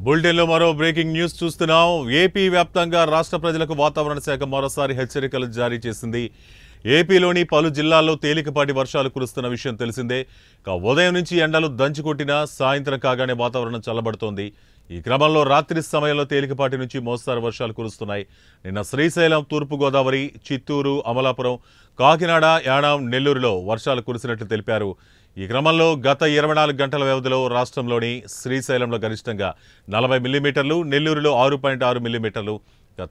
బులెటిన్లో మరో breaking news చూస్తున్నాం. ఏపీ వ్యాప్తంగా రాష్ట్ర ప్రజలకు వాతావరణ శాఖ మరోసారి హెచ్చరికలు జారీ చేసింది. ఏపీలోని పలు జిల్లాల్లో తేలికపాటి వర్షాలు కురుస్తున్న విషయం తెలిసిందే. ఉదయం నుంచి ఎండలు దంచుకొట్టినా సాయంత్రం కాగానే వాతావరణం చల్లబడుతోంది. ఈ క్రమంలో రాత్రి సమయంలో తేలికపాటి నుంచి మోస్తారు వర్షాలు కురుస్తున్నాయి. నిన్న శ్రీశైలం, తూర్పుగోదావరి, చిత్తూరు, అమలాపురం, కాకినాడ, యానాం, నెల్లూరులో వర్షాలు కురిసినట్లు తెలిపారు. ఈ క్రమంలో గత 24 గంటల వ్యవధిలో రాష్ట్రంలోని శ్రీశైలంలో గరిష్టంగా 40 మిల్లీమీటర్లు, నెల్లూరులో 6.6 మిల్లీమీటర్లు,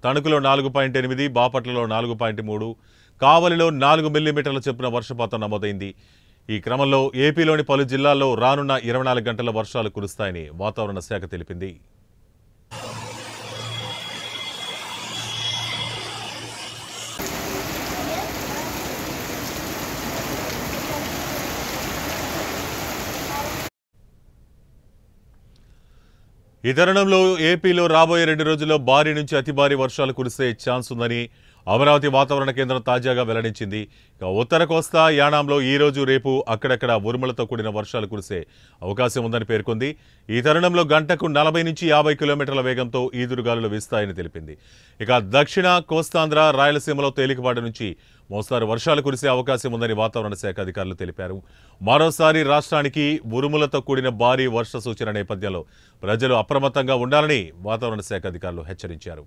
తణుకులో 4.8, బాపట్లలో 4.3, కావలిలో 4 మిల్లీమీటర్ల చొప్పున వర్షపాతం నమోదైంది. ఈ క్రమంలో ఏపీలోని పలు జిల్లాల్లో రానున్న 24 గంటల వర్షాలు కురుస్తాయని వాతావరణ శాఖ తెలిపింది. ఈ తరుణంలో ఏపీలో రాబోయే 2 రోజుల్లో భారీ నుంచి అతి భారీ వర్షాలు కురిసే ఛాన్స్ ఉందని అమరావతి వాతావరణ కేంద్రం తాజాగా వెల్లడించింది. ఉత్తర కోస్తా, యానాంలో ఈ రోజు రేపు అక్కడక్కడ ఉరుములతో కూడిన వర్షాలు కురిసే అవకాశం ఉందని పేర్కొంది. ఈ తరుణంలో గంటకు 40 నుంచి 50 కిలోమీటర్ల వేగంతో ఈదురుగాలులు వీస్తాయని తెలిపింది. దక్షిణ కోస్తాంధ్ర, రాయలసీమలో తేలికపాటి నుంచి మోస్తారు వర్షాలు కురిసే అవకాశం ఉందని వాతావరణ శాఖ అధికారులు తెలిపారు. మరోసారి రాష్ట్రానికి ఉరుములతో కూడిన భారీ వర్ష సూచన నేపథ్యంలో ప్రజలు అప్రమత్తంగా ఉండాలని వాతావరణ శాఖ అధికారులు హెచ్చరించారు.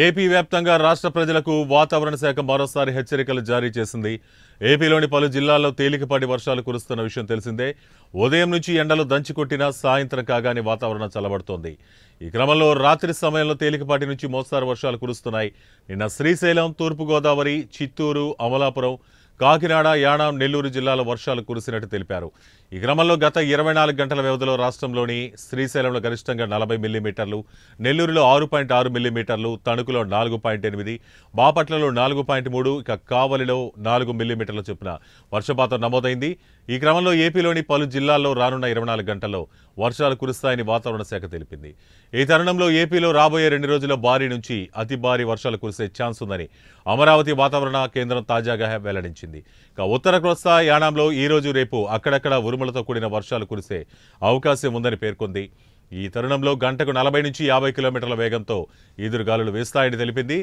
ఏపీ వ్యాప్తంగా రాష్ట్ర ప్రజలకు వాతావరణ శాఖ మరోసారి హెచ్చరికలు జారీ చేసింది. ఏపీలోని పలు జిల్లాల్లో తేలికపాటి వర్షాలు కురుస్తున్న విషయం తెలిసిందే. ఉదయం నుంచి ఎండలు దంచుకొట్టినా సాయంత్రం కాగానే వాతావరణం చల్లబడుతోంది. ఈ క్రమంలో రాత్రి సమయంలో తేలికపాటి నుంచి మోస్తారు వర్షాలు కురుస్తున్నాయి. నిన్న శ్రీశైలం, తూర్పుగోదావరి, చిత్తూరు, అమలాపురం, కాకినాడ, యానాం, నెల్లూరు జిల్లాలో వర్షాలు కురిసినట్టు తెలిపారు. ఈ క్రమంలో గత 24 గంటల వ్యవధిలో రాష్ట్రంలోని శ్రీశైలంలో గరిష్టంగా 40 మిల్లీమీటర్లు, నెల్లూరులో 6.6 మిల్లీమీటర్లు, తణుకులో 4.8, బాపట్లలో 4.3, కావలిలో 4 మిల్లీమీటర్ల చొప్పున వర్షపాతం నమోదైంది. ఈ క్రమంలో ఏపీలోని పలు జిల్లాల్లో రానున్న 24 గంటల్లో వర్షాలు కురుస్తాయని వాతావరణ శాఖ తెలిపింది. ఈ తరుణంలో ఏపీలో రాబోయే 2 రోజుల్లో భారీ నుంచి అతి భారీ వర్షాలు కురిసే ఛాన్స్ ఉందని అమరావతి వాతావరణ కేంద్రం తాజాగా వెల్లడించింది. ఉత్తర కోస్తా, యానాంలో ఈ రోజు రేపు అక్కడక్కడ ఉరుములతో కూడిన వర్షాలు కురిసే అవకాశం ఉందని పేర్కొంది. ఈ తరుణంలో గంటకు 40 నుంచి 50 కిలోమీటర్ల వేగంతో ఈదురుగాలులు వీస్తాయని తెలిపింది.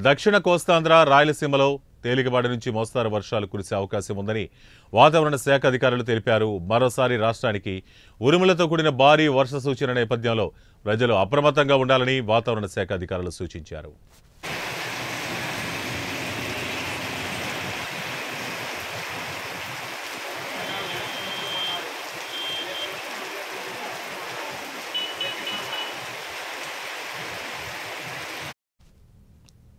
దక్షిణ కోస్తాంధ్ర, రాయలసీమలో తేలికపాటి నుంచి మోస్తారు వర్షాలు కురిసే అవకాశం ఉందని వాతావరణ శాఖ అధికారులు తెలిపారు. మరోసారి రాష్ట్రానికి ఉరుములతో కూడిన భారీ వర్ష సూచన నేపథ్యంలో ప్రజలు అప్రమత్తంగా ఉండాలని వాతావరణ శాఖ అధికారులు సూచించారు.